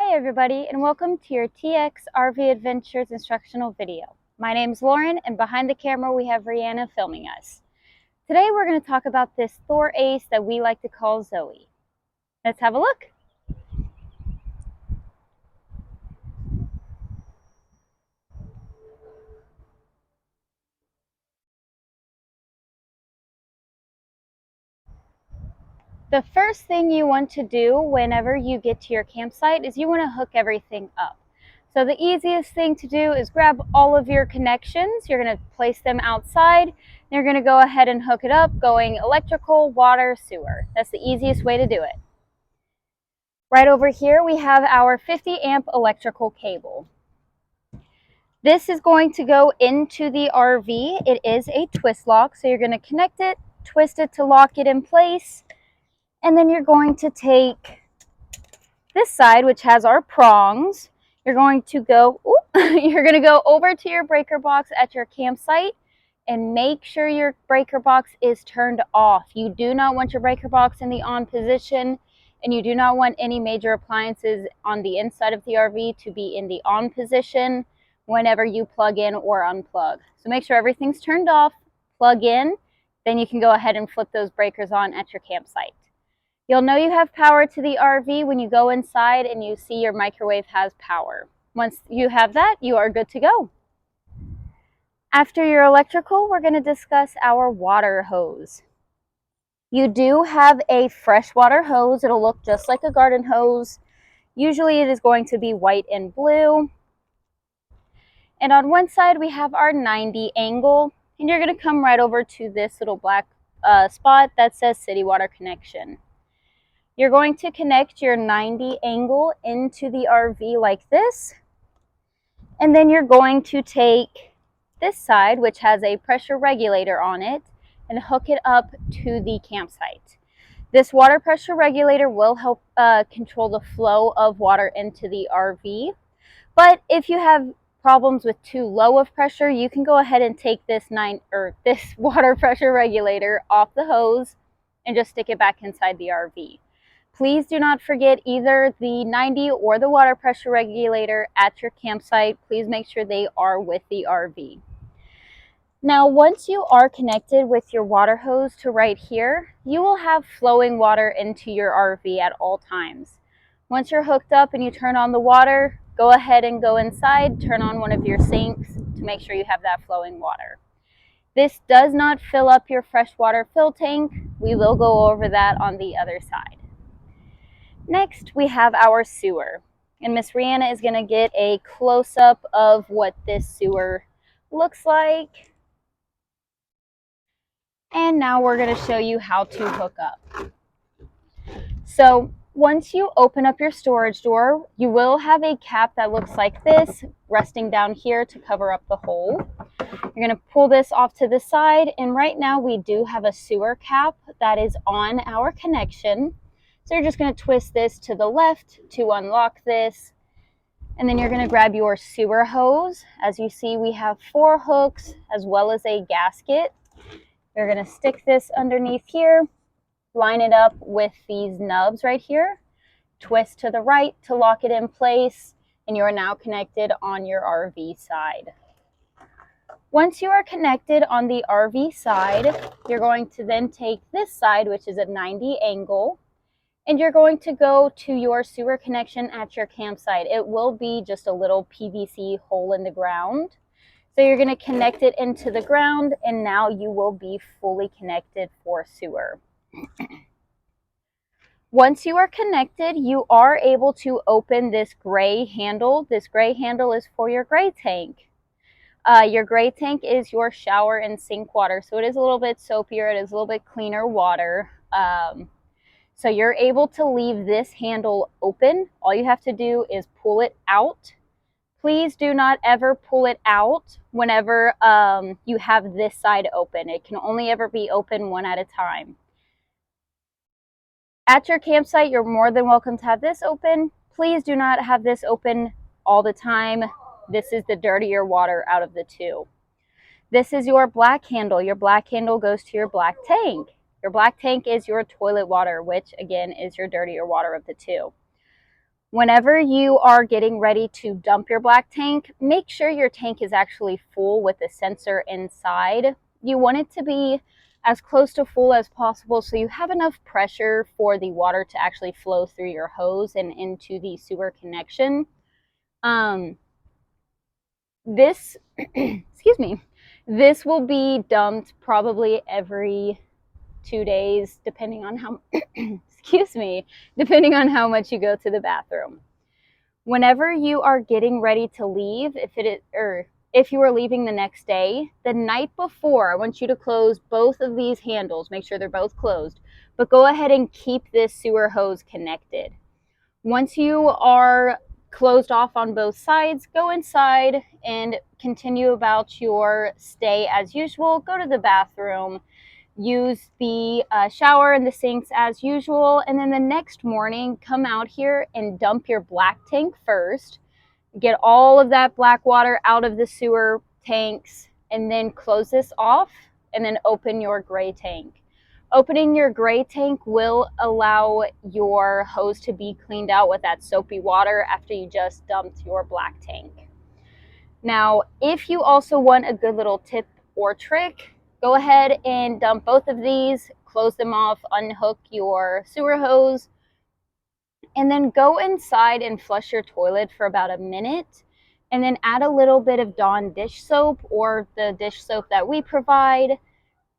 Hi everybody, and welcome to your TxRvAdventures instructional video. My name is Lauren, and behind the camera we have Rianna filming us. Today we're going to talk about this Thor A.C.E that we like to call Zoey. Let's have a look. The first thing you want to do whenever you get to your campsite is you want to hook everything up. So the easiest thing to do is grab all of your connections. You're going to place them outside. You're going to go ahead and hook it up, going electrical, water, sewer. That's the easiest way to do it. Right over here we have our 50 amp electrical cable. This is going to go into the RV. It is a twist lock, so you're going to connect it, twist it to lock it in place, and then you're going to take this side, which has our prongs. You're going to go over to your breaker box at your campsite and make sure your breaker box is turned off. You do not want your breaker box in the on position, and you do not want any major appliances on the inside of the RV to be in the on position whenever you plug in or unplug. So make sure everything's turned off, plug in, then you can go ahead and flip those breakers on at your campsite. You'll know you have power to the RV when you go inside and you see your microwave has power. Once you have that, you are good to go. After your electrical, we're going to discuss our water hose. You do have a freshwater hose. It'll look just like a garden hose. Usually it is going to be white and blue. And on one side we have our 90 angle, and you're going to come right over to this little black spot that says City Water Connection. You're going to connect your 90 angle into the RV like this, and then you're going to take this side, which has a pressure regulator on it, and hook it up to the campsite. This water pressure regulator will help control the flow of water into the RV, but if you have problems with too low of pressure, you can go ahead and take this water pressure regulator off the hose and just stick it back inside the RV. Please do not forget either the 90 or the water pressure regulator at your campsite. Please make sure they are with the RV. Now, once you are connected with your water hose to right here, you will have flowing water into your RV at all times. Once you're hooked up and you turn on the water, go ahead and go inside, turn on one of your sinks to make sure you have that flowing water. This does not fill up your freshwater fill tank. We will go over that on the other side. Next, we have our sewer, and Miss Rianna is going to get a close-up of what this sewer looks like. And now we're going to show you how to hook up. So once you open up your storage door, you will have a cap that looks like this resting down here to cover up the hole. You're going to pull this off to the side, and right now we do have a sewer cap that is on our connection. So you're just going to twist this to the left to unlock this, and then you're going to grab your sewer hose. As you see, we have 4 hooks as well as a gasket. You're going to stick this underneath here, line it up with these nubs right here, twist to the right to lock it in place, and you are now connected on your RV side. Once you are connected on the RV side, you're going to then take this side, which is a 90 angle, and you're going to go to your sewer connection at your campsite. It will be just a little PVC hole in the ground. So you're going to connect it into the ground, and now you will be fully connected for sewer. Once you are connected, you are able to open this gray handle. This gray handle is for your gray tank. Your gray tank is your shower and sink water, so it is a little bit soapier. It is a little bit cleaner water. So you're able to leave this handle open. All you have to do is pull it out. Please do not ever pull it out whenever you have this side open. It can only ever be open one at a time. At your campsite, you're more than welcome to have this open. Please do not have this open all the time. This is the dirtier water out of the two. This is your black handle. Your black handle goes to your black tank. Your black tank is your toilet water, which again is your dirtier water of the two. Whenever you are getting ready to dump your black tank, make sure your tank is actually full with the sensor inside. You want it to be as close to full as possible so you have enough pressure for the water to actually flow through your hose and into the sewer connection. This, excuse me, this will be dumped probably every 2 days, depending on how, excuse me, depending on how much you go to the bathroom. Whenever you are getting ready to leave, if you are leaving the next day, the night before, I want you to close both of these handles. Make sure they're both closed, but go ahead and keep this sewer hose connected. Once you are closed off on both sides, go inside and continue about your stay as usual. Go to the bathroom, use the shower and the sinks as usual, and then the next morning come out here and dump your black tank first. Get all of that black water out of the sewer tanks, and then close this off, and then open your gray tank. Opening your gray tank will allow your hose to be cleaned out with that soapy water after you just dumped your black tank. Now, if you also want a good little tip or trick, go ahead and dump both of these, close them off, unhook your sewer hose, and then go inside and flush your toilet for about a minute, and then add a little bit of Dawn dish soap or the dish soap that we provide.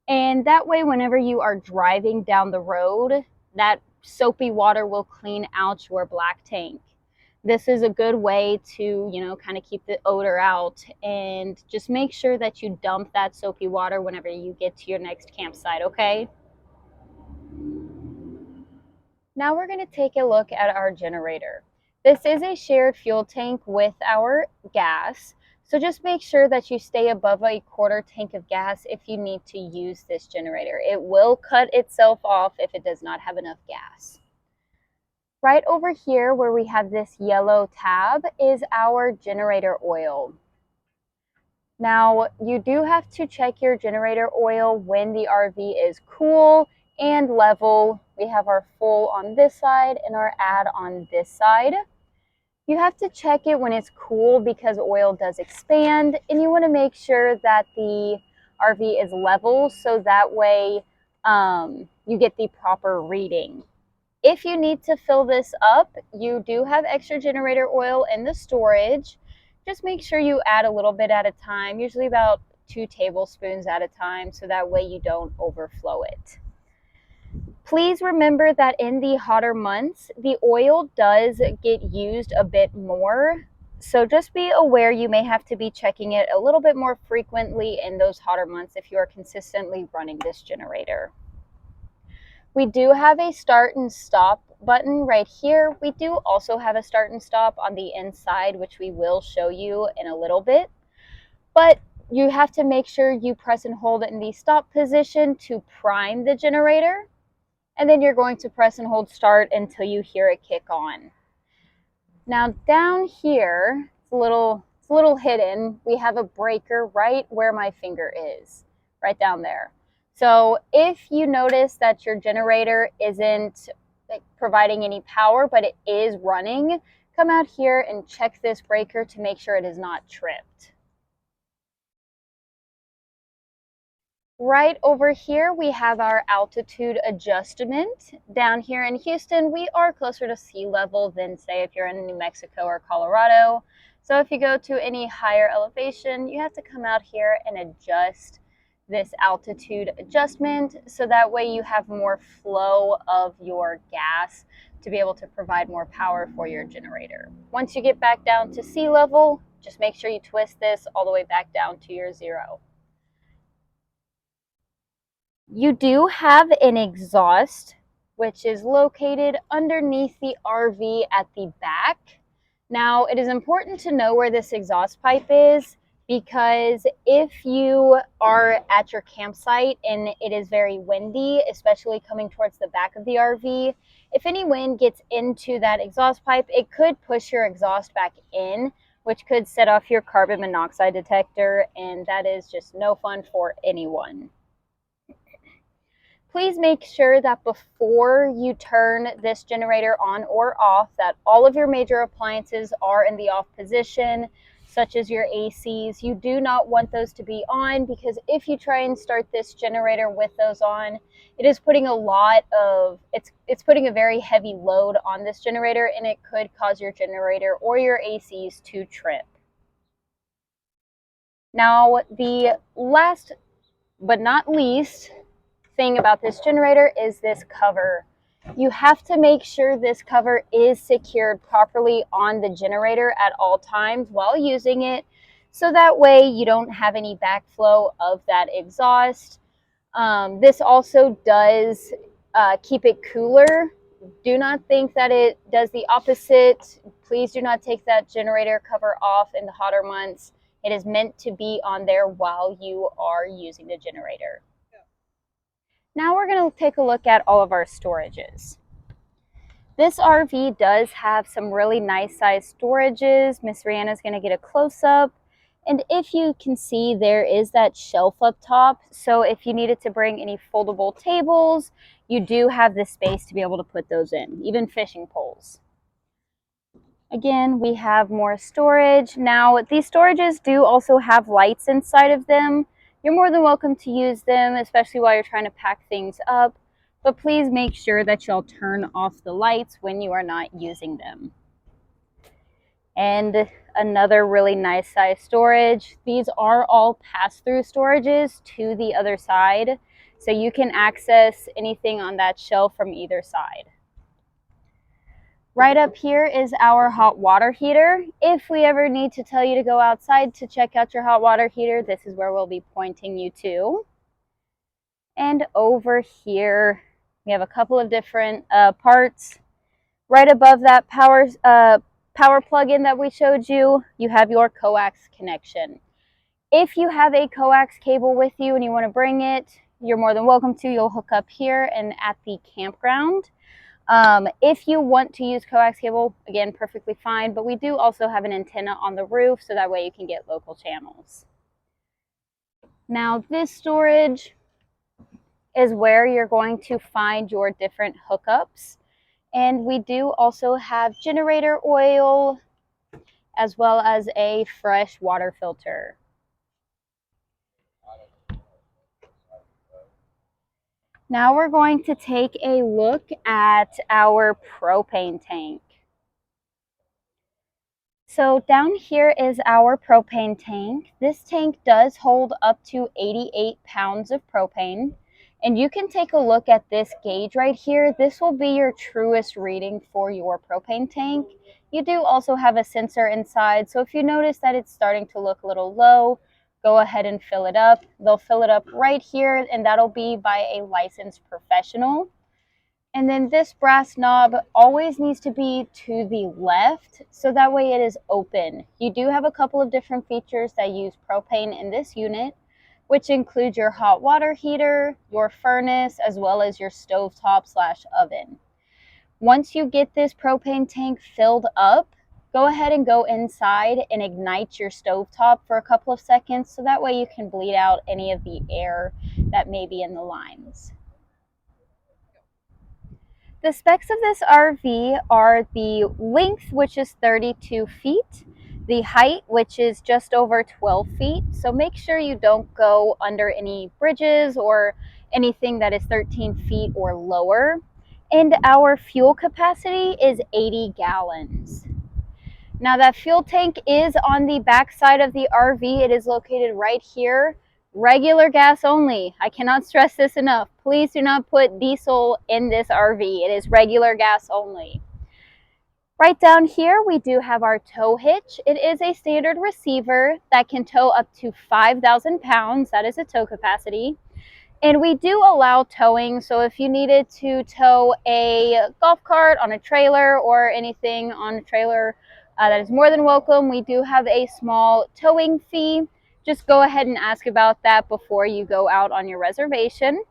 And that way, whenever you are driving down the road, that soapy water will clean out your black tank. This is a good way to, kind of keep the odor out, and just make sure that you dump that soapy water whenever you get to your next campsite, okay? Now we're going to take a look at our generator. This is a shared fuel tank with our gas, so just make sure that you stay above a quarter tank of gas if you need to use this generator. It will cut itself off if it does not have enough gas. Right over here where we have this yellow tab is our generator oil. Now, you do have to check your generator oil when the RV is cool and level. We have our full on this side and our add on this side. You have to check it when it's cool because oil does expand, and you want to make sure that the RV is level so that way you get the proper reading. If you need to fill this up, you do have extra generator oil in the storage. Just make sure you add a little bit at a time, usually about 2 tablespoons at a time, so that way you don't overflow it. Please remember that in the hotter months, the oil does get used a bit more. So just be aware you may have to be checking it a little bit more frequently in those hotter months if you are consistently running this generator. We do have a start and stop button right here. We do also have a start and stop on the inside, which we will show you in a little bit. But you have to make sure you press and hold it in the stop position to prime the generator. And then you're going to press and hold start until you hear it kick on. Now down here, it's a little hidden. We have a breaker right where my finger is, right down there. So if you notice that your generator isn't providing any power, but it is running, come out here and check this breaker to make sure it is not tripped. Right over here, we have our altitude adjustment. Down here in Houston, we are closer to sea level than, say, if you're in New Mexico or Colorado. So if you go to any higher elevation, you have to come out here and adjust this altitude adjustment so that way you have more flow of your gas to be able to provide more power for your generator. Once you get back down to sea level, just make sure you twist this all the way back down to your 0. You do have an exhaust, which is located underneath the RV at the back. Now, it is important to know where this exhaust pipe is, because if you are at your campsite and it is very windy, especially coming towards the back of the RV, if any wind gets into that exhaust pipe, it could push your exhaust back in, which could set off your carbon monoxide detector, and that is just no fun for anyone. Please make sure that before you turn this generator on or off, that all of your major appliances are in the off position, such as your ACs. You do not want those to be on, because if you try and start this generator with those on, it is putting it's putting a very heavy load on this generator, and it could cause your generator or your ACs to trip. Now, the last but not least thing about this generator is this cover. You have to make sure this cover is secured properly on the generator at all times while using it, so that way you don't have any backflow of that exhaust. This also does keep it cooler. Do not think that it does the opposite. Please do not take that generator cover off in the hotter months. It is meant to be on there while you are using the generator. Now we're going to take a look at all of our storages. This RV does have some really nice size storages. Miss Rianna is going to get a close-up. And if you can see, there is that shelf up top. So if you needed to bring any foldable tables, you do have the space to be able to put those in, even fishing poles. Again, we have more storage. Now, these storages do also have lights inside of them. You're more than welcome to use them, especially while you're trying to pack things up. But please make sure that you'll turn off the lights when you are not using them. And another really nice size storage. These are all pass-through storages to the other side, so you can access anything on that shelf from either side. Right up here is our hot water heater. If we ever need to tell you to go outside to check out your hot water heater, this is where we'll be pointing you to. And over here, we have a couple of different parts. Right above that power plug-in that we showed you, you have your coax connection. If you have a coax cable with you and you want to bring it, you're more than welcome to. You'll hook up here and at the campground. If you want to use coax cable, again, perfectly fine, but we do also have an antenna on the roof, so that way you can get local channels. Now, this storage is where you're going to find your different hookups. And we do also have generator oil, as well as a fresh water filter. Now we're going to take a look at our propane tank. So down here is our propane tank. This tank does hold up to 88 pounds of propane. And you can take a look at this gauge right here. This will be your truest reading for your propane tank. You do also have a sensor inside, so if you notice that it's starting to look a little low, go ahead and fill it up. They'll fill it up right here, and that'll be by a licensed professional. And then this brass knob always needs to be to the left, so that way it is open. You do have a couple of different features that use propane in this unit, which include your hot water heater, your furnace, as well as your stovetop/oven. Once you get this propane tank filled up, go ahead and go inside and ignite your stovetop for a couple of seconds, so that way you can bleed out any of the air that may be in the lines. The specs of this RV are the length, which is 32 feet, the height, which is just over 12 feet. So make sure you don't go under any bridges or anything that is 13 feet or lower. And our fuel capacity is 80 gallons. Now that fuel tank is on the back side of the RV. It is located right here. Regular gas only. I cannot stress this enough. Please do not put diesel in this RV. It is regular gas only. Right down here, we do have our tow hitch. It is a standard receiver that can tow up to 5,000 pounds. That is a tow capacity. And we do allow towing, so if you needed to tow a golf cart on a trailer or anything on a trailer, that is more than welcome. We do have a small towing fee. Just go ahead and ask about that before you go out on your reservation.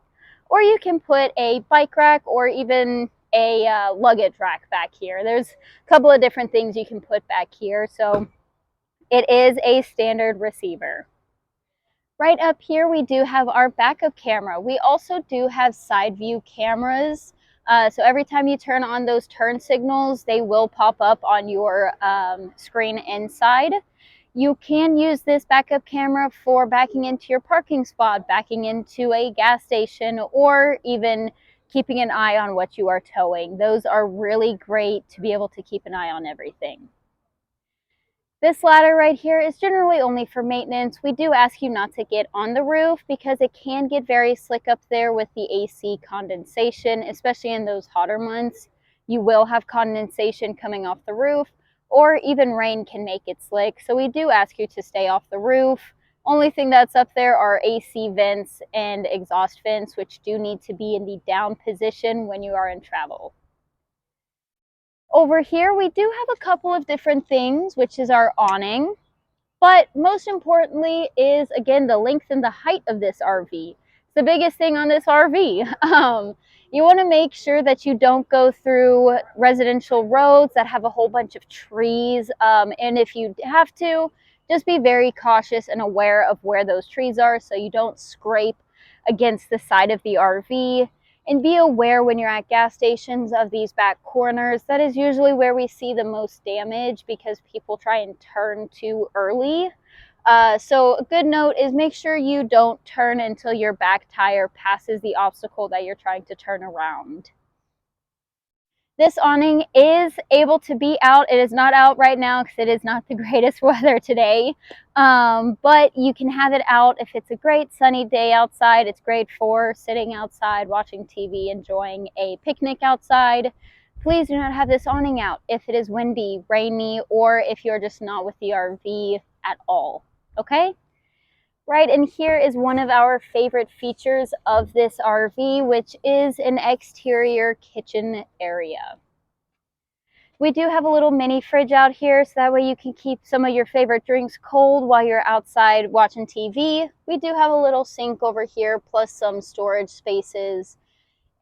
Or you can put a bike rack or even a luggage rack back here. There's a couple of different things you can put back here, so it is a standard receiver. Right up here, we do have our backup camera. We also do have side view cameras. So every time you turn on those turn signals, they will pop up on your screen inside. You can use this backup camera for backing into your parking spot, backing into a gas station, or even keeping an eye on what you are towing. Those are really great to be able to keep an eye on everything. This ladder right here is generally only for maintenance. We do ask you not to get on the roof because it can get very slick up there with the AC condensation, especially in those hotter months. You will have condensation coming off the roof, or even rain can make it slick. So we do ask you to stay off the roof. Only thing that's up there are AC vents and exhaust vents, which do need to be in the down position when you are in travel. Over here, we do have a couple of different things, which is our awning. But most importantly is, again, the length and the height of this RV. It's the biggest thing on this RV. You want to make sure that you don't go through residential roads that have a whole bunch of trees. And if you have to, just be very cautious and aware of where those trees are so you don't scrape against the side of the RV. And be aware when you're at gas stations of these back corners. That is usually where we see the most damage because people try and turn too early. So a good note is make sure you don't turn until your back tire passes the obstacle that you're trying to turn around. This awning is able to be out. It is not out right now because it is not the greatest weather today. But you can have it out if it's a great sunny day outside. It's great for sitting outside, watching TV, enjoying a picnic outside. Please do not have this awning out if it is windy, rainy, or if you're just not with the RV at all. Okay? Right, and here is one of our favorite features of this RV, which is an exterior kitchen area. We do have a little mini fridge out here, so that way you can keep some of your favorite drinks cold while you're outside watching TV. We do have a little sink over here, plus some storage spaces.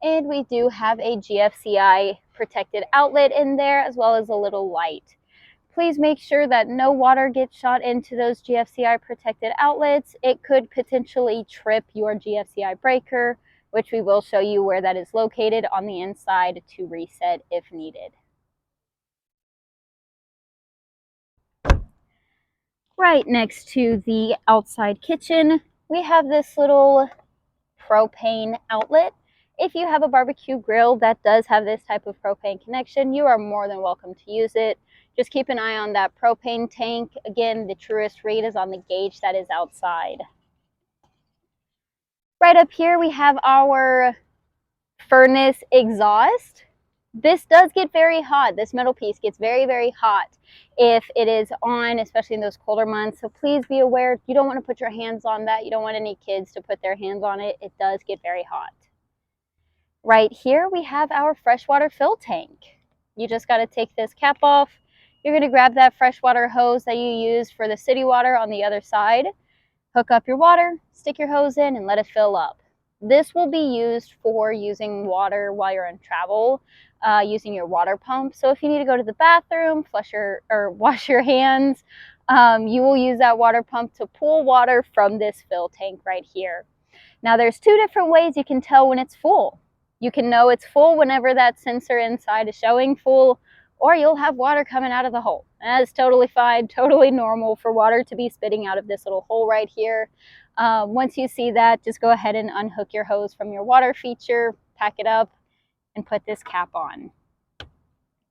And we do have a GFCI protected outlet in there, as well as a little light. Please make sure that no water gets shot into those GFCI protected outlets. It could potentially trip your GFCI breaker, which we will show you where that is located on the inside to reset if needed. Right next to the outside kitchen, we have this little propane outlet. If you have a barbecue grill that does have this type of propane connection, you are more than welcome to use it. Just keep an eye on that propane tank. Again, the truest read is on the gauge that is outside. Right up here, we have our furnace exhaust. This does get very hot. This metal piece gets very, very hot if it is on, especially in those colder months. So please be aware, you don't want to put your hands on that. You don't want any kids to put their hands on it. It does get very hot. Right here, we have our freshwater fill tank. You just got to take this cap off. You're going to grab that freshwater hose that you used for the city water on the other side. Hook up your water, stick your hose in, and let it fill up. This will be used for using water while you're in travel, using your water pump. So if you need to go to the bathroom, wash your hands, you will use that water pump to pull water from this fill tank right here. Now there's two different ways you can tell when it's full. You can know it's full whenever that sensor inside is showing full, or you'll have water coming out of the hole. That is totally fine, totally normal for water to be spitting out of this little hole right here. Once you see that, just go ahead and unhook your hose from your water feature, pack it up, and put this cap on.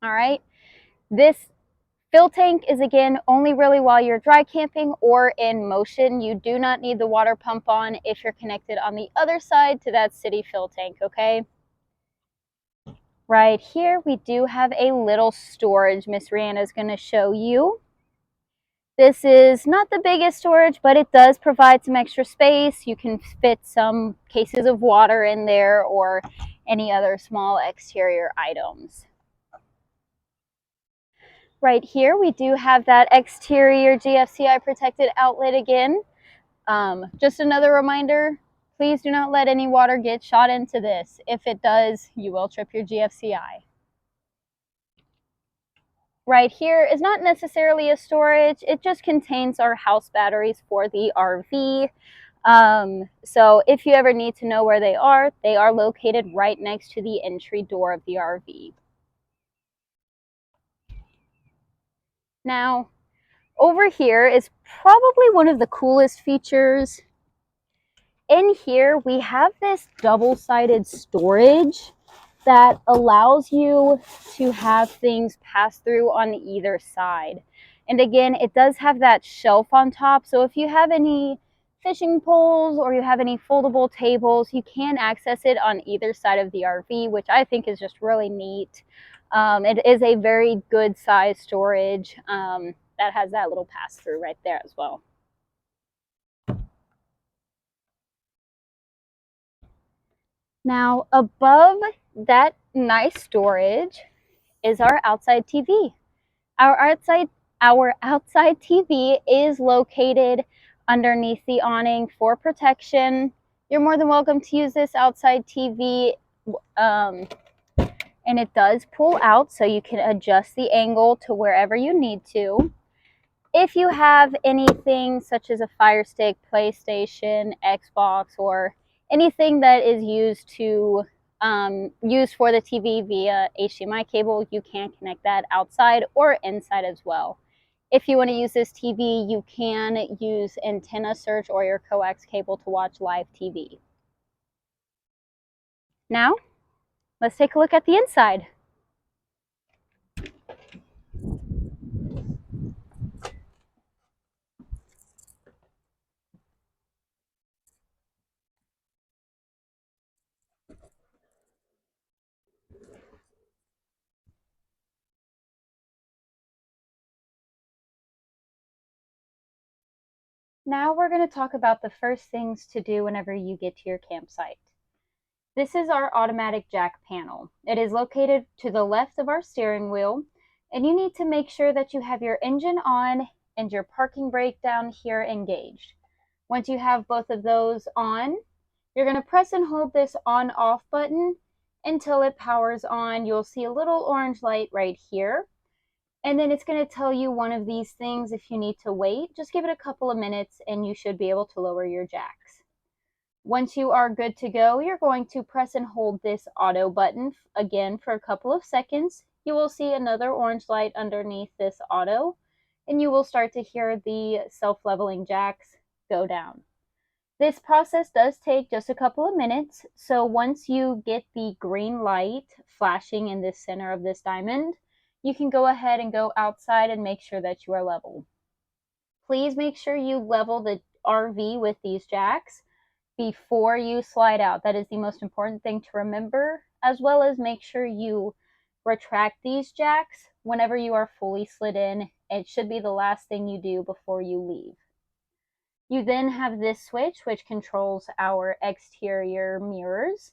All right, this fill tank is, again, only really while you're dry camping or in motion. You do not need the water pump on if you're connected on the other side to that city fill tank, okay? Right here, we do have a little storage Miss Rianna is going to show you. This is not the biggest storage, but it does provide some extra space. You can fit some cases of water in there or any other small exterior items. Right here, we do have that exterior GFCI protected outlet again. Just another reminder, please do not let any water get shot into this. If it does, you will trip your GFCI. Right here is not necessarily a storage. It just contains our house batteries for the RV. So if you ever need to know where they are located right next to the entry door of the RV. Now, over here is probably one of the coolest features. In here, we have this double-sided storage that allows you to have things pass through on either side. And again, it does have that shelf on top. So if you have any fishing poles or you have any foldable tables, you can access it on either side of the RV, which I think is just really neat. It is a very good size storage that has that little pass through right there as well. Now, above that nice storage is our outside TV. Our outside TV is located underneath the awning for protection. You're more than welcome to use this outside TV, and it does pull out, so you can adjust the angle to wherever you need to. If you have anything such as a Fire Stick, PlayStation, Xbox, or anything that is used to used for the TV via HDMI cable, you can connect that outside or inside as well. If you want to use this TV, you can use antenna search or your coax cable to watch live TV. Now, let's take a look at the inside. Now we're going to talk about the first things to do whenever you get to your campsite. This is our automatic jack panel. It is located to the left of our steering wheel, and you need to make sure that you have your engine on and your parking brake down here engaged. Once you have both of those on, you're going to press and hold this on-off button until it powers on. You'll see a little orange light right here, and then it's going to tell you one of these things. If you need to wait, just give it a couple of minutes and you should be able to lower your jacks. Once you are good to go, you're going to press and hold this auto button again for a couple of seconds. You will see another orange light underneath this auto, and you will start to hear the self-leveling jacks go down. This process does take just a couple of minutes, so once you get the green light flashing in the center of this diamond, you can go ahead and go outside and make sure that you are level. Please make sure you level the RV with these jacks before you slide out. That is the most important thing to remember, as well as make sure you retract these jacks whenever you are fully slid in. It should be the last thing you do before you leave. You then have this switch, which controls our exterior mirrors.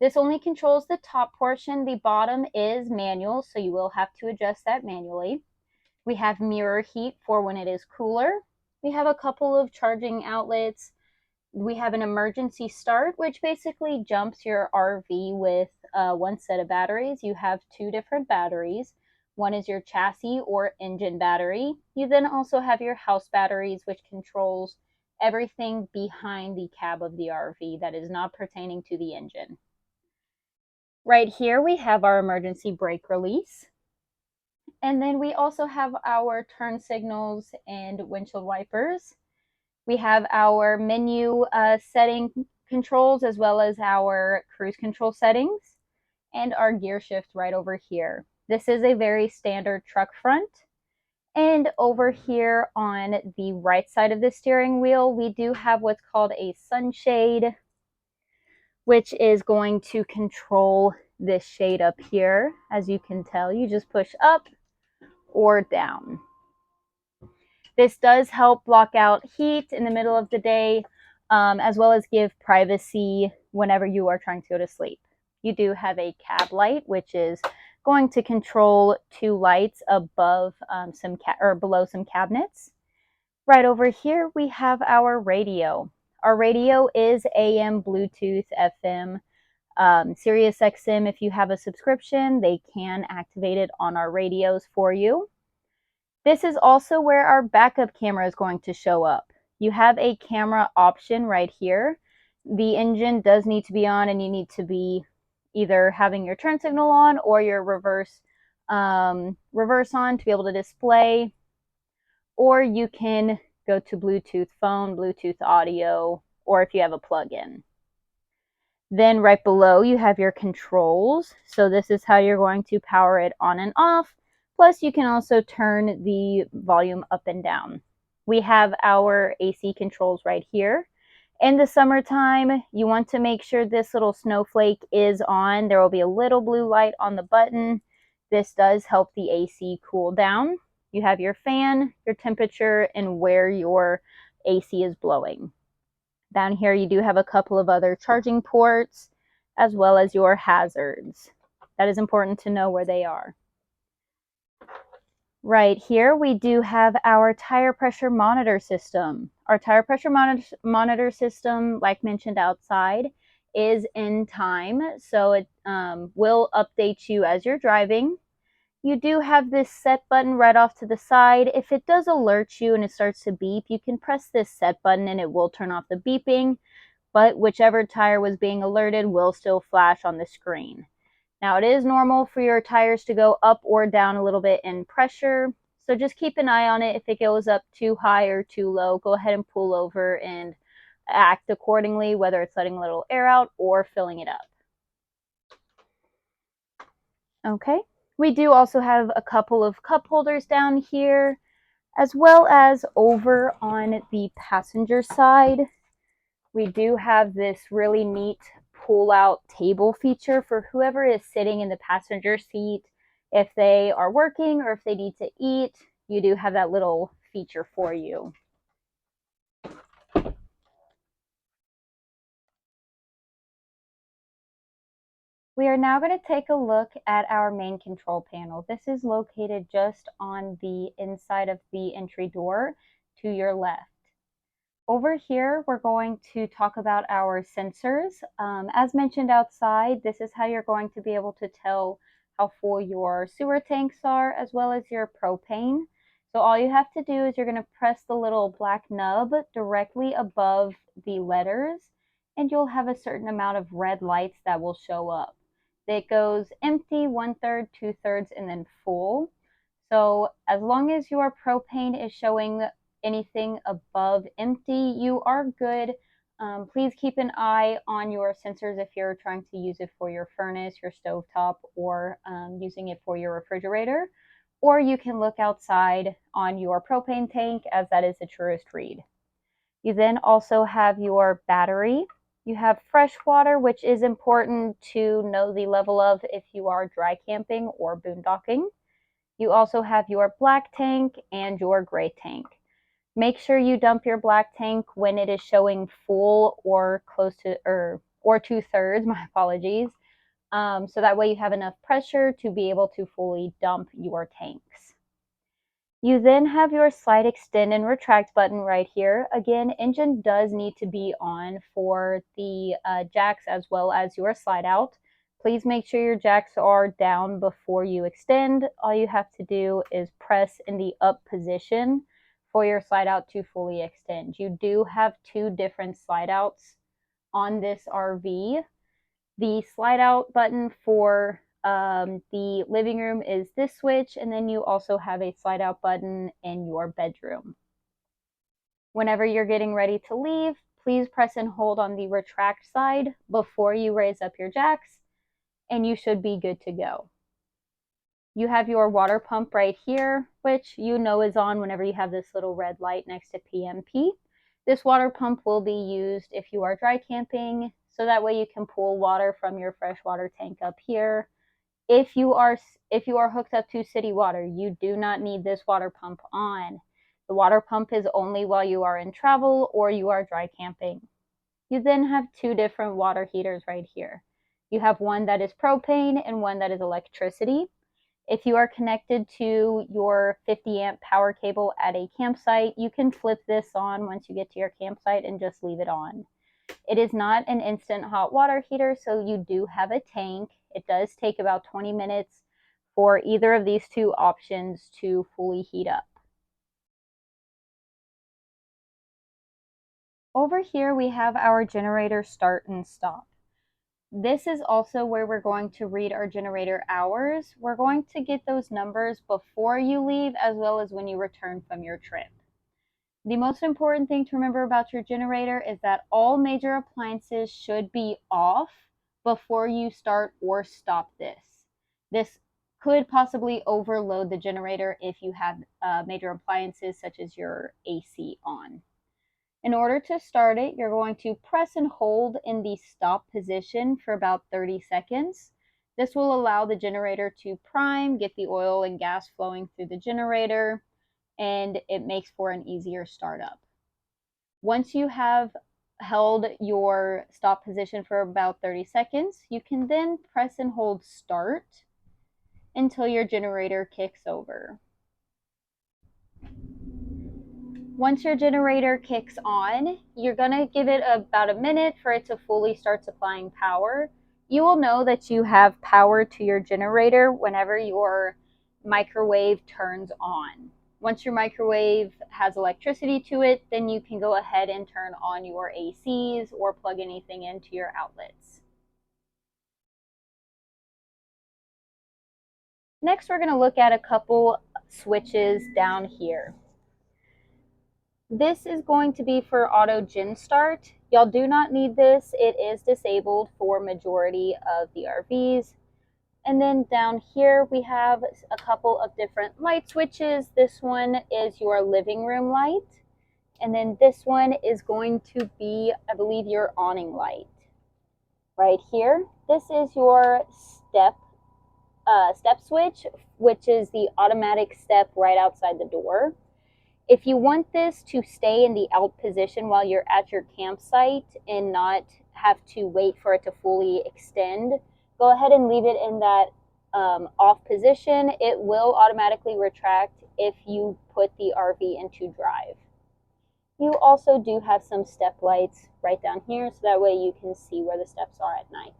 This only controls the top portion. The bottom is manual, so you will have to adjust that manually. We have mirror heat for when it is cooler. We have a couple of charging outlets. We have an emergency start, which basically jumps your RV with one set of batteries. You have two different batteries. One is your chassis or engine battery. You then also have your house batteries, which controls everything behind the cab of the RV that is not pertaining to the engine. Right here we have our emergency brake release. And then we also have our turn signals and windshield wipers. We have our menu setting controls, as well as our cruise control settings, and our gear shift right over here. This is a very standard truck front. And over here on the right side of the steering wheel, we do have what's called a sunshade, which is going to control this shade up here. As you can tell, you just push up or down. This does help block out heat in the middle of the day, as well as give privacy whenever you are trying to go to sleep. You do have a cab light, which is going to control two lights above below some cabinets. Right over here, we have our radio. Our radio is AM, Bluetooth, FM, Sirius XM. If you have a subscription, they can activate it on our radios for you. This is also where our backup camera is going to show up. you have a camera option right here. The engine does need to be on, and you need to be either having your turn signal on or your reverse on to be able to display, or you can go to Bluetooth phone, Bluetooth audio, or if you have a plug-in. Then right below you have your controls. So this is how you're going to power it on and off. Plus you can also turn the volume up and down. We have our AC controls right here. In the summertime, you want to make sure this little snowflake is on. There will be a little blue light on the button. This does help the AC cool down. You have your fan, your temperature, and where your AC is blowing. Down here, you do have a couple of other charging ports, as well as your hazards. That is important to know where they are. Right here, we do have our tire pressure monitor system. Our tire pressure monitor system, like mentioned outside, is in time, so it will update you as you're driving. You do have this set button right off to the side. If it does alert you and it starts to beep, you can press this set button and it will turn off the beeping, but whichever tire was being alerted will still flash on the screen. Now, it is normal for your tires to go up or down a little bit in pressure, so just keep an eye on it. If it goes up too high or too low, go ahead and pull over and act accordingly, whether it's letting a little air out or filling it up. Okay, we do also have a couple of cup holders down here, as well as over on the passenger side. We do have this really neat pull-out table feature for whoever is sitting in the passenger seat. If they are working or if they need to eat, you do have that little feature for you. We are now going to take a look at our main control panel. This is located just on the inside of the entry door to your left. Over here, we're going to talk about our sensors. As mentioned outside, this is how you're going to be able to tell how full your sewer tanks are, as well as your propane. So all you have to do is you're going to press the little black nub directly above the letters, and you'll have a certain amount of red lights that will show up. It goes empty, 1/3, 2/3, and then full. So as long as your propane is showing anything above empty, you are good. Please keep an eye on your sensors if you're trying to use it for your furnace, your stovetop, or using it for your refrigerator. Or you can look outside on your propane tank, as that is the truest read. You then also have your battery. You have fresh water, which is important to know the level of if you are dry camping or boondocking. You also have your black tank and your gray tank. Make sure you dump your black tank when it is showing full or close to, or 2/3, my apologies. So that way you have enough pressure to be able to fully dump your tanks. You then have your slide extend and retract button right here. Again, engine does need to be on for the jacks as well as your slide out. Please make sure your jacks are down before you extend. All you have to do is press in the up position for your slide out to fully extend. You do have two different slide outs on this RV. The slide out button for the living room is this switch, and then you also have a slide out button in your bedroom. Whenever you're getting ready to leave, please press and hold on the retract side before you raise up your jacks, and you should be good to go. You have your water pump right here, which you know is on whenever you have this little red light next to PMP. This water pump will be used if you are dry camping, so that way you can pull water from your freshwater tank up here. If you are hooked up to city water, you do not need this water pump on. The water pump is only while you are in travel or you are dry camping. You then have two different water heaters right here. You have one that is propane and one that is electricity. If you are connected to your 50 amp power cable at a campsite, you can flip this on once you get to your campsite and just leave it on. It is not an instant hot water heater, so you do have a tank. It does take about 20 minutes for either of these two options to fully heat up. Over here we have our generator start and stop. This is also where we're going to read our generator hours. We're going to get those numbers before you leave as well as when you return from your trip. The most important thing to remember about your generator is that all major appliances should be off before you start or stop this. This could possibly overload the generator if you have major appliances such as your AC on. In order to start it, you're going to press and hold in the stop position for about 30 seconds. This will allow the generator to prime, get the oil and gas flowing through the generator, and it makes for an easier startup. Once you have held your stop position for about 30 seconds, you can then press and hold start until your generator kicks over. Once your generator kicks on, you're going to give it about a minute for it to fully start supplying power. You will know that you have power to your generator whenever your microwave turns on. Once your microwave has electricity to it, then you can go ahead and turn on your ACs or plug anything into your outlets. Next, we're going to look at a couple switches down here. This is going to be for auto gen start. Y'all do not need this. It is disabled for majority of the RVs. And then down here we have a couple of different light switches. This one is your living room light. And then this one is going to be, I believe, your awning light. Right here, this is your step switch, which is the automatic step right outside the door. If you want this to stay in the out position while you're at your campsite and not have to wait for it to fully extend, go ahead and leave it in that off position. It will automatically retract if you put the RV into drive. You also do have some step lights right down here, so that way you can see where the steps are at night.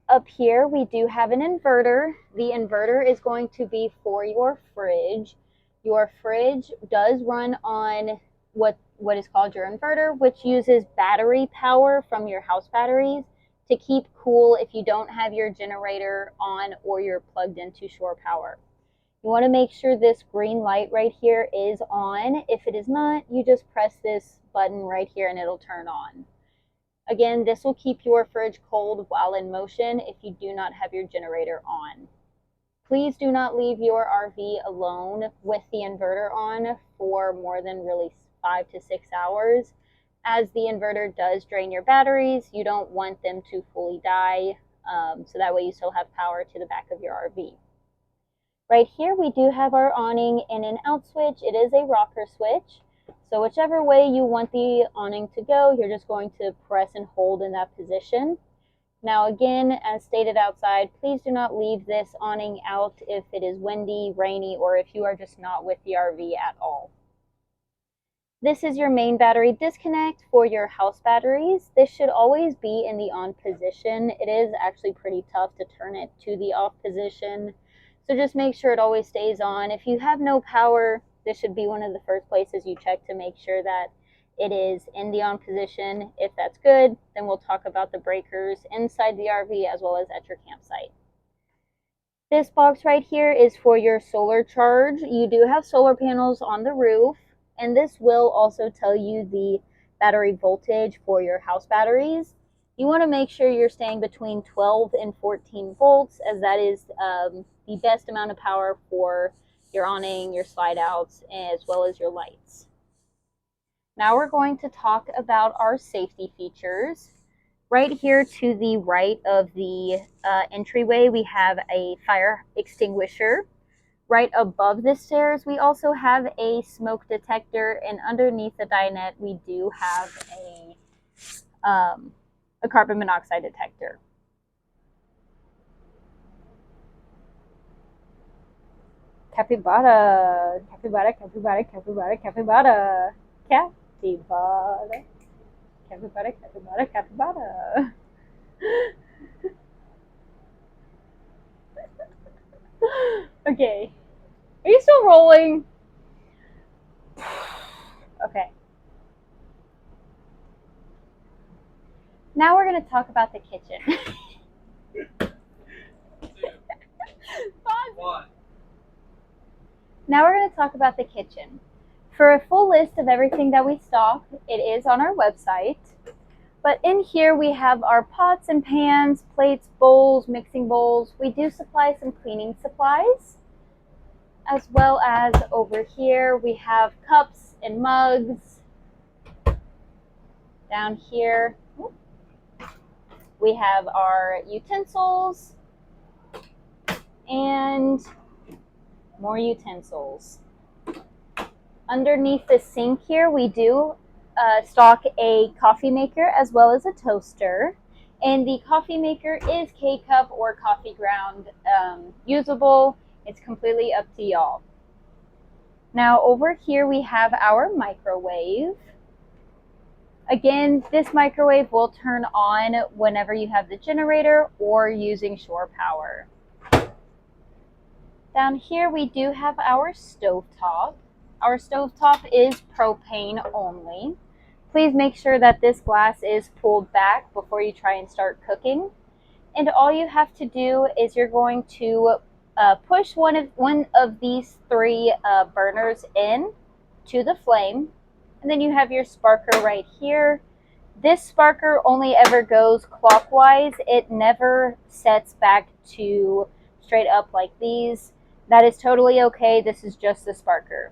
Up here, we do have an inverter. The inverter is going to be for your fridge. Your fridge does run on what is called your inverter, which uses battery power from your house batteries to keep cool if you don't have your generator on or you're plugged into shore power. You want to make sure this green light right here is on. If it is not, you just press this button right here and it'll turn on. Again, this will keep your fridge cold while in motion if you do not have your generator on. Please do not leave your RV alone with the inverter on for more than really 5 to 6 hours. As the inverter does drain your batteries, you don't want them to fully die, so that way you still have power to the back of your RV. Right here we do have our awning in and out switch. It is a rocker switch. So whichever way you want the awning to go, you're just going to press and hold in that position. Now again, as stated outside, please do not leave this awning out if it is windy, rainy, or if you are just not with the RV at all. This is your main battery disconnect for your house batteries. This should always be in the on position. It is actually pretty tough to turn it to the off position. So just make sure it always stays on. If you have no power, this should be one of the first places you check to make sure that it is in the on position. If that's good, then we'll talk about the breakers inside the RV as well as at your campsite. This box right here is for your solar charge. You do have solar panels on the roof, and this will also tell you the battery voltage for your house batteries. You want to make sure you're staying between 12 and 14 volts, as that is the best amount of power for your awning, your slide outs, as well as your lights. Now we're going to talk about our safety features. Right here to the right of the entryway, we have a fire extinguisher. Right above the stairs, we also have a smoke detector, and underneath the dinette, we do have a carbon monoxide detector. Capybara, capybara, capybara, capybara, capybara, capybara, capybara, capybara, capybara. Okay, are you still rolling? Okay. Now we're going to talk about the kitchen. Now we're going to talk about the kitchen. For a full list of everything that we stock, it is on our website. But in here we have our pots and pans, plates, bowls, mixing bowls. We do supply some cleaning supplies, as well as over here we have cups and mugs. Down here we have our utensils and more utensils. Underneath the sink here we do stock a coffee maker as well as a toaster. And the coffee maker is K-cup or coffee ground usable. It's completely up to y'all. Now over here we have our microwave. Again, this microwave will turn on whenever you have the generator or using shore power. Down here we do have our stovetop. Our stovetop is propane only. Please make sure that this glass is pulled back before you try and start cooking. And all you have to do is you're going to push one of these three burners in to the flame. And then you have your sparker right here. This sparker only ever goes clockwise. It never sets back to straight up like these. That is totally okay. This is just the sparker.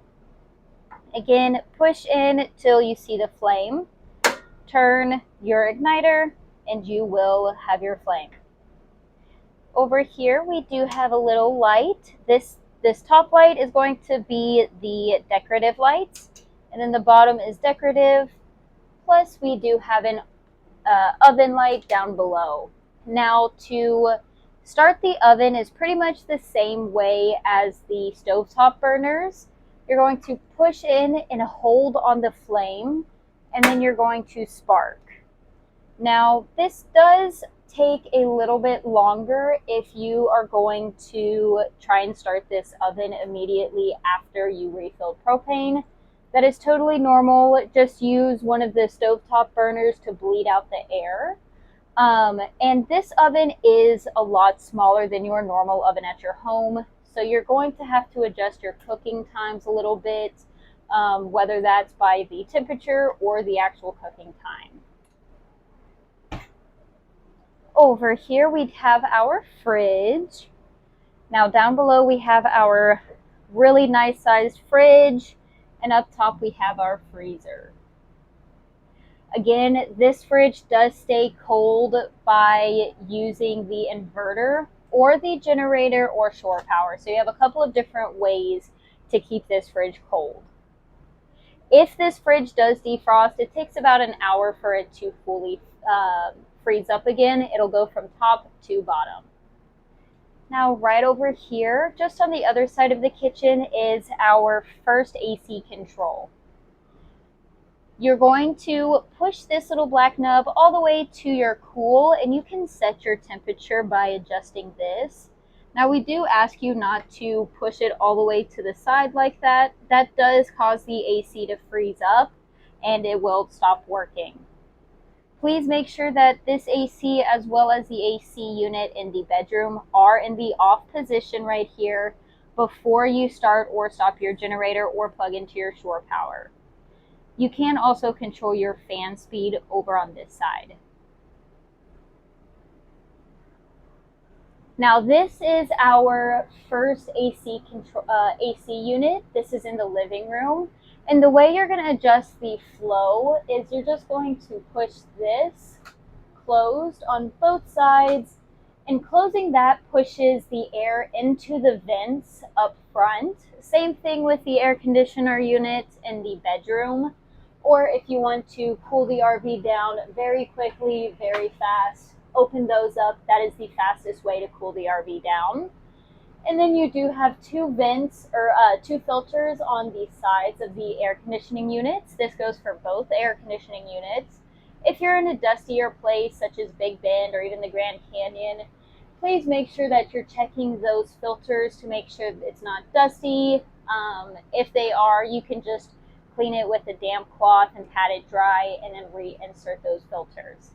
Again, push in till you see the flame. Turn your igniter and you will have your flame. Over here we do have a little light. This top light is going to be the decorative lights. And then the bottom is decorative. Plus we do have an oven light down below. Now to start the oven is pretty much the same way as the stovetop burners. You're going to push in and hold on the flame, and then you're going to spark. Now this does take a little bit longer if you are going to try and start this oven immediately after you refilled propane. That is totally normal. Just use one of the stovetop burners to bleed out the air. And this oven is a lot smaller than your normal oven at your home. So you're going to have to adjust your cooking times a little bit, whether that's by the temperature or the actual cooking time. Over here we have our fridge. Now down below we have our really nice sized fridge. And up top we have our freezer. Again, this fridge does stay cold by using the inverter or the generator or shore power. So you have a couple of different ways to keep this fridge cold. If this fridge does defrost, it takes about an hour for it to fully freeze up again. It'll go from top to bottom. Now right over here, just on the other side of the kitchen, is our first AC control. You're going to push this little black nub all the way to your cool, and you can set your temperature by adjusting this. Now we do ask you not to push it all the way to the side like that. That does cause the AC to freeze up and it will stop working. Please make sure that this AC as well as the AC unit in the bedroom are in the off position right here before you start or stop your generator or plug into your shore power. You can also control your fan speed over on this side. Now this is our first AC unit. This is in the living room. And the way you're going to adjust the flow is you're just going to push this closed on both sides, and closing that pushes the air into the vents up front. Same thing with the air conditioner unit in the bedroom. Or if you want to cool the RV down very quickly, very fast, open those up. That is the fastest way to cool the RV down. And then you do have two vents or two filters on the sides of the air conditioning units. This goes for both air conditioning units. If you're in a dustier place such as Big Bend or even the Grand Canyon, please make sure that you're checking those filters to make sure that it's not dusty. If they are, you can just clean it with a damp cloth and pat it dry and then reinsert those filters.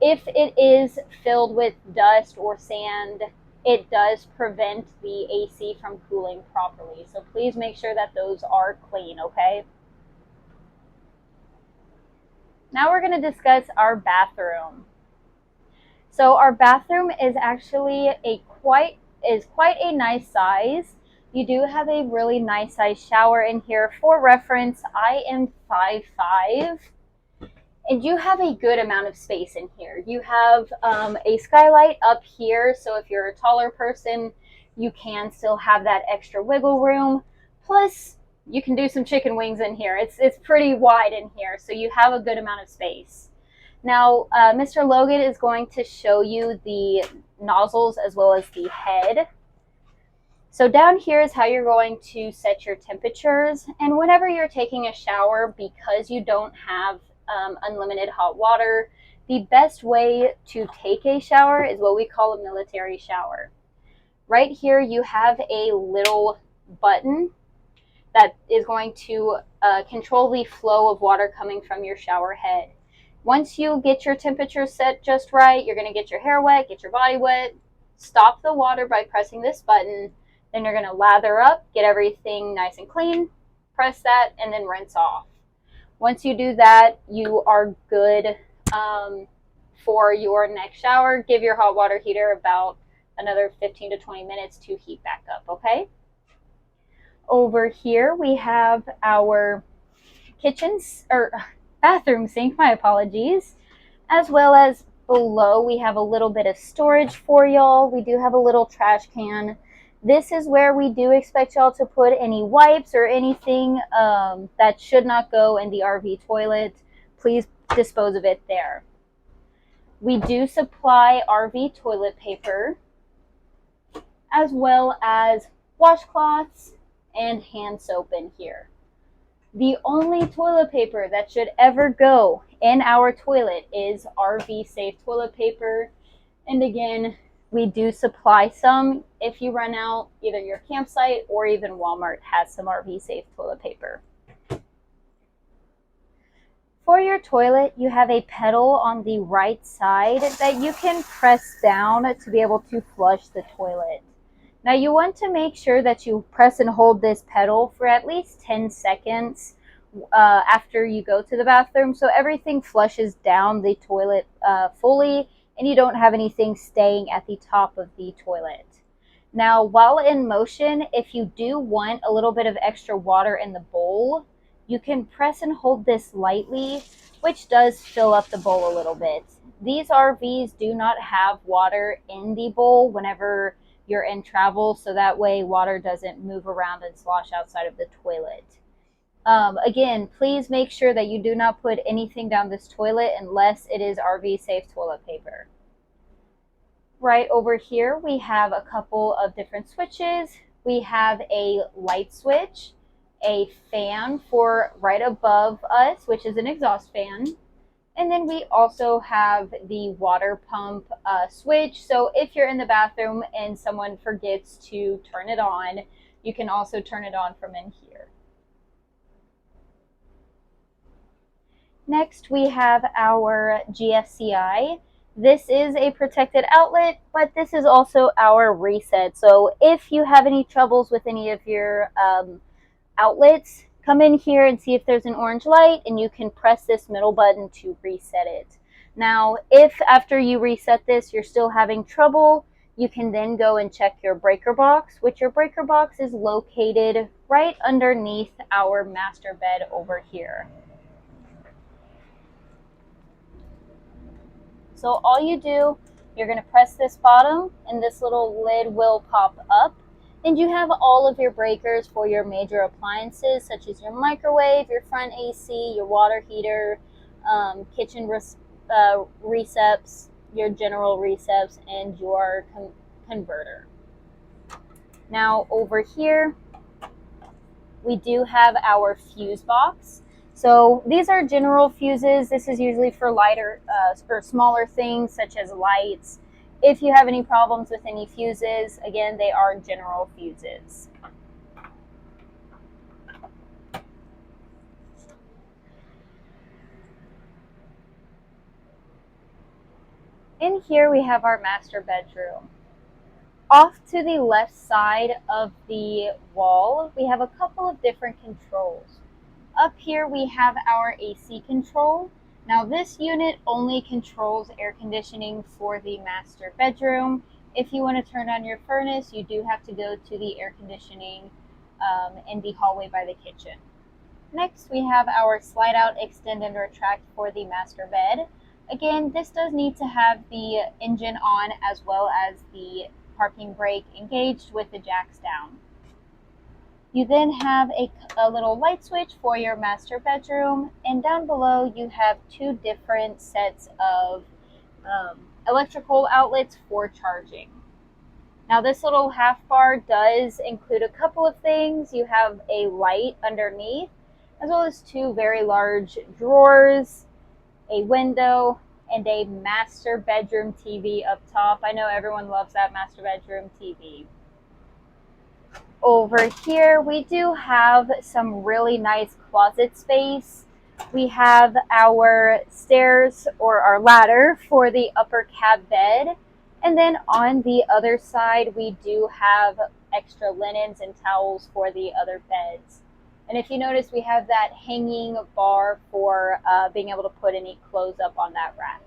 If it is filled with dust or sand, it does prevent the AC from cooling properly. So please make sure that those are clean, okay? Now we're going to discuss our bathroom. So our bathroom is actually quite a nice size. You do have a really nice size shower in here. For reference, I am 5'5", and you have a good amount of space in here. You have a skylight up here, so if you're a taller person, you can still have that extra wiggle room. Plus, you can do some chicken wings in here. It's pretty wide in here, so you have a good amount of space. Now, Mr. Logan is going to show you the nozzles as well as the head. So down here is how you're going to set your temperatures. And whenever you're taking a shower, because you don't have unlimited hot water, the best way to take a shower is what we call a military shower. Right here, you have a little button that is going to control the flow of water coming from your shower head. Once you get your temperature set just right, you're going to get your hair wet, get your body wet, stop the water by pressing this button. Then you're going to lather up, get everything nice and clean, press that, and then rinse off. Once you do that, you are good for your next shower. Give your hot water heater about another 15 to 20 minutes to heat back up, okay? Over here, we have our bathroom sink, my apologies, as well as below we have a little bit of storage for y'all. We do have a little trash can. This is where we do expect y'all to put any wipes or anything that should not go in the RV toilet. Please dispose of it there. We do supply RV toilet paper as well as washcloths and hand soap in here. The only toilet paper that should ever go in our toilet is RV safe toilet paper. And again, we do supply some. If you run out, either your campsite or even Walmart has some RV safe toilet paper. For your toilet, you have a pedal on the right side that you can press down to be able to flush the toilet. Now you want to make sure that you press and hold this pedal for at least 10 seconds after you go to the bathroom, so everything flushes down the toilet fully and you don't have anything staying at the top of the toilet. Now, while in motion, if you do want a little bit of extra water in the bowl, you can press and hold this lightly, which does fill up the bowl a little bit. These RVs do not have water in the bowl whenever you're in travel, so that way water doesn't move around and slosh outside of the toilet. Again, please make sure that you do not put anything down this toilet unless it is RV safe toilet paper. Right over here, we have a couple of different switches. We have a light switch, a fan for right above us, which is an exhaust fan. And then we also have the water pump switch. So if you're in the bathroom and someone forgets to turn it on, you can also turn it on from in here. Next, we have our GFCI. This is a protected outlet, but this is also our reset. So if you have any troubles with any of your outlets, come in here and see if there's an orange light, and you can press this middle button to reset it. Now, if after you reset this, you're still having trouble, you can then go and check your breaker box, which your breaker box is located right underneath our master bed over here. So all you do, you're going to press this bottom and this little lid will pop up, and you have all of your breakers for your major appliances such as your microwave, your front AC, your water heater, kitchen receps, your general receps, and your converter. Now over here, we do have our fuse box. So these are general fuses. This is usually for lighter or smaller things such as lights. If you have any problems with any fuses, again, they are general fuses. In here we have our master bedroom. Off to the left side of the wall, we have a couple of different controls. Up here we have our AC control. Now this unit only controls air conditioning for the master bedroom. If you want to turn on your furnace, you do have to go to the air conditioning in the hallway by the kitchen. Next, we have our slide out, extend, and retract for the master bed. Again, this does need to have the engine on as well as the parking brake engaged with the jacks down. You then have a little light switch for your master bedroom, and down below you have two different sets of electrical outlets for charging. Now this little half bar does include a couple of things. You have a light underneath, as well as two very large drawers, a window, and a master bedroom TV up top. I know everyone loves that master bedroom TV. Over here, we do have some really nice closet space. We have our stairs or our ladder for the upper cab bed. And then on the other side, we do have extra linens and towels for the other beds. And if you notice, we have that hanging bar for being able to put any clothes up on that rack.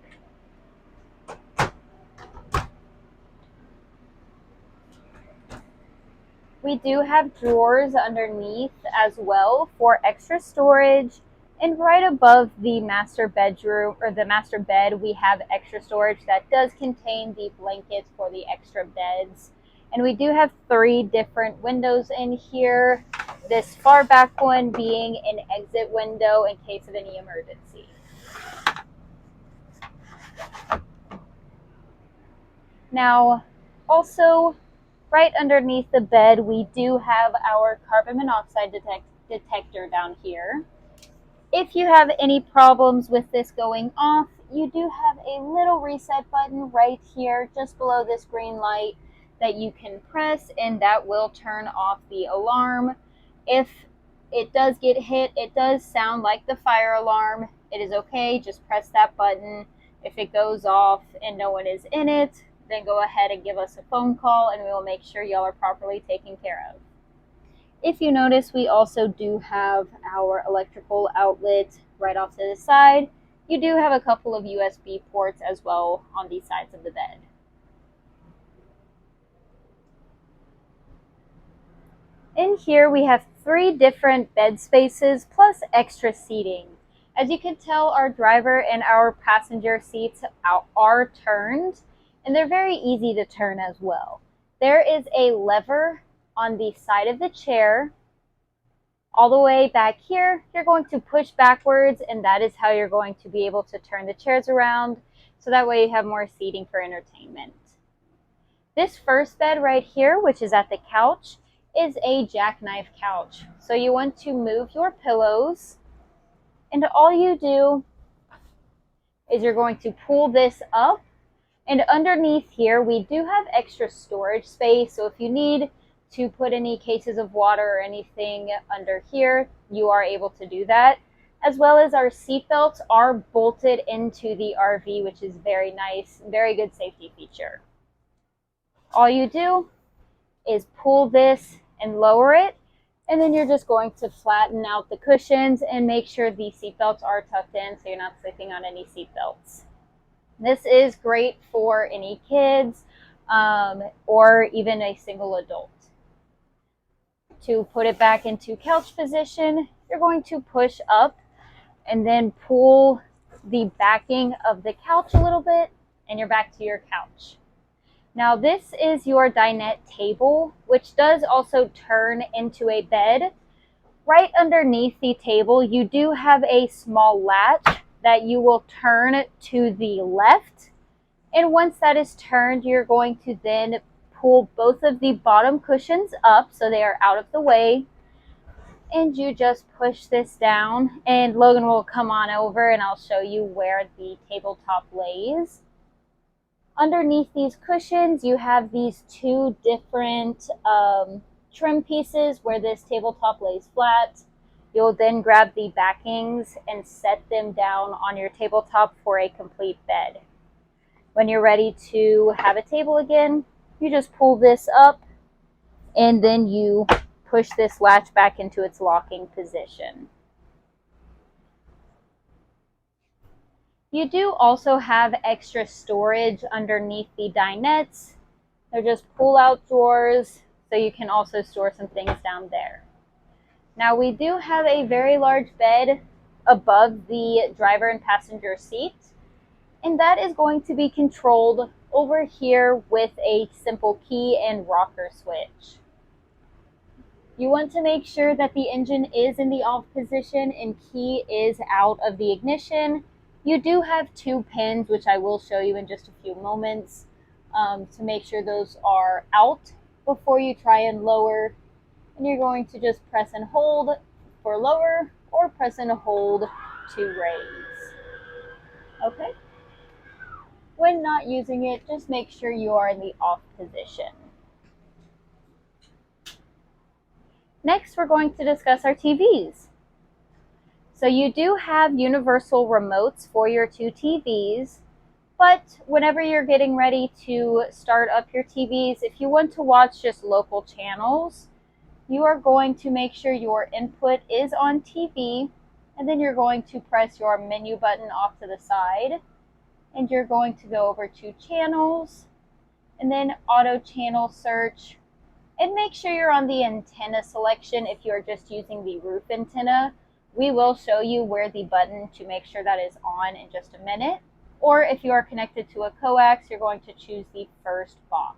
We do have drawers underneath as well for extra storage. And right above the master bedroom or the master bed, we have extra storage that does contain the blankets for the extra beds. And we do have three different windows in here. This far back one being an exit window in case of any emergency. Now, also right underneath the bed, we do have our carbon monoxide detector down here. If you have any problems with this going off, you do have a little reset button right here just below this green light that you can press, and that will turn off the alarm. If it does get hit, it does sound like the fire alarm. It is okay, just press that button. If it goes off and no one is in it, then go ahead and give us a phone call and we will make sure y'all are properly taken care of. If you notice, we also do have our electrical outlet right off to the side. You do have a couple of USB ports as well on the sides of the bed. In here, we have three different bed spaces plus extra seating. As you can tell, our driver and our passenger seats are turned, and they're very easy to turn as well. There is a lever on the side of the chair. All the way back here, you're going to push backwards, and that is how you're going to be able to turn the chairs around, so that way you have more seating for entertainment. This first bed right here, which is at the couch, is a jackknife couch. So you want to move your pillows, and all you do is you're going to pull this up, and underneath here we do have extra storage space. So if you need to put any cases of water or anything under here, you are able to do that. As well as our seat belts are bolted into the RV, which is very nice, very good safety feature. All you do is pull this and lower it, and then you're just going to flatten out the cushions and make sure the seat belts are tucked in so you're not slipping on any seat belts. This is great for any kids or even a single adult. To put it back into couch position, you're going to push up and then pull the backing of the couch a little bit, and you're back to your couch. Now this is your dinette table, which does also turn into a bed. Right underneath the table, you do have a small latch that you will turn to the left. And once that is turned, you're going to then pull both of the bottom cushions up so they are out of the way. And you just push this down, and Logan will come on over and I'll show you where the tabletop lays. Underneath these cushions, you have these two different trim pieces where this tabletop lays flat. You'll then grab the backings and set them down on your tabletop for a complete bed. When you're ready to have a table again, you just pull this up and then you push this latch back into its locking position. You do also have extra storage underneath the dinettes. They're just pull-out drawers, so you can also store some things down there. Now we do have a very large bed above the driver and passenger seat, and that is going to be controlled over here with a simple key and rocker switch. You want to make sure that the engine is in the off position and key is out of the ignition. You do have 2 pins, which I will show you in just a few moments, to make sure those are out before you try and lower. And you're going to just press and hold for lower or press and hold to raise. Okay? When not using it, just make sure you are in the off position. Next, we're going to discuss our TVs. So you do have universal remotes for your 2 TVs, but whenever you're getting ready to start up your TVs, if you want to watch just local channels, you are going to make sure your input is on TV, and then you're going to press your menu button off to the side, and you're going to go over to channels, and then auto channel search, and make sure you're on the antenna selection if you're just using the roof antenna. We will show you where the button to make sure that is on in just a minute. Or if you are connected to a coax, you're going to choose the first box.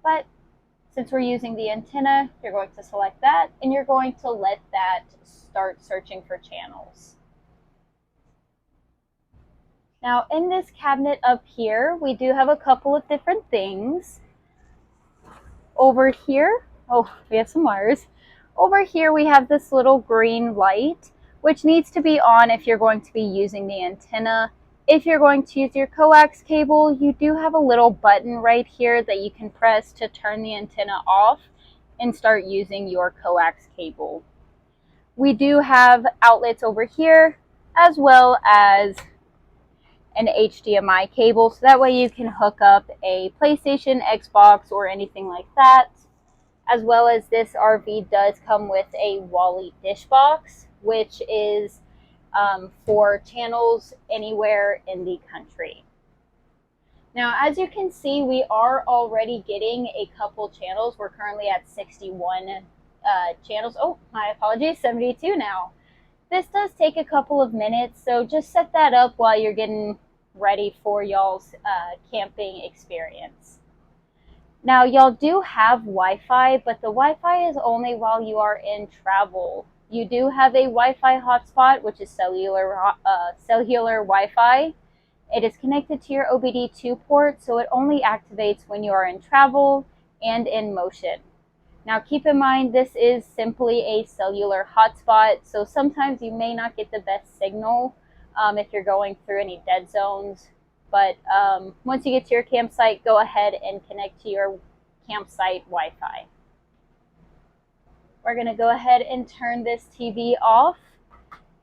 But since we're using the antenna, you're going to select that, and you're going to let that start searching for channels. Now in this cabinet up here, we do have a couple of different things. Over here, oh, we have some wires. Over here we have this little green light, which needs to be on if you're going to be using the antenna. If you're going to use your coax cable, you do have a little button right here that you can press to turn the antenna off and start using your coax cable. We do have outlets over here, as well as an HDMI cable, so that way you can hook up a PlayStation, Xbox, or anything like that. As well as this RV does come with a Wally dish box, which is for channels anywhere in the country. Now, as you can see, we are already getting a couple channels. We're currently at 61 channels. Oh, my apologies, 72 now. This does take a couple of minutes, so just set that up while you're getting ready for y'all's camping experience. Now, y'all do have Wi-Fi, but the Wi-Fi is only while you are in travel. You do have a Wi-Fi hotspot, which is cellular Wi-Fi. It is connected to your OBD2 port, so it only activates when you are in travel and in motion. Now, keep in mind, this is simply a cellular hotspot, so sometimes you may not get the best signal if you're going through any dead zones. But once you get to your campsite, go ahead and connect to your campsite Wi-Fi. We're going to go ahead and turn this TV off.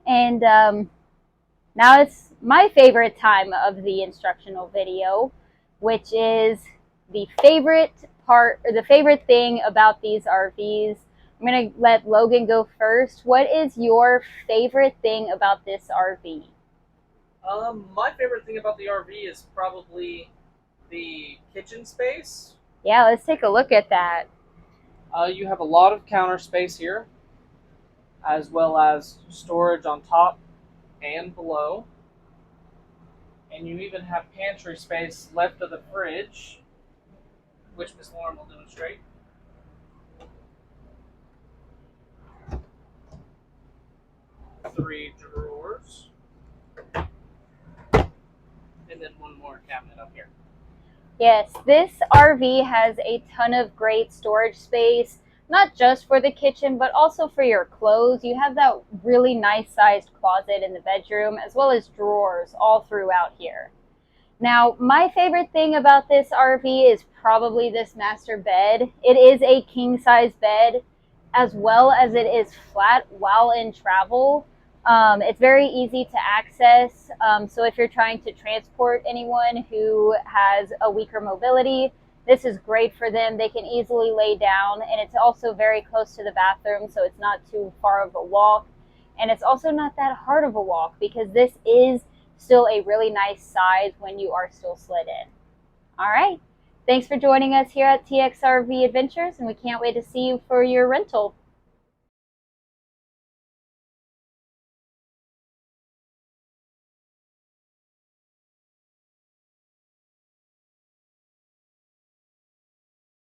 And now it's my favorite time of the instructional video, which is the favorite part, or the favorite thing about these RVs. I'm going to let Logan go first. What is your favorite thing about this RV? My favorite thing about the RV is probably the kitchen space. Yeah, let's take a look at that. You have a lot of counter space here, as well as storage on top and below. And you even have pantry space left of the fridge, which Miss Lauren will demonstrate. Three drawers. And then one more cabinet up here. Yes, this RV has a ton of great storage space, not just for the kitchen, but also for your clothes. You have that really nice sized closet in the bedroom, as well as drawers all throughout here. Now, my favorite thing about this RV is probably this master bed. It is a king size bed, as well as it is flat while in travel. It's very easy to access. So if you're trying to transport anyone who has a weaker mobility, this is great for them. They can easily lay down, and it's also very close to the bathroom, so it's not too far of a walk. And it's also not that hard of a walk because this is still a really nice size when you are still slid in. All right. Thanks for joining us here at TxRV Adventures, and we can't wait to see you for your rental.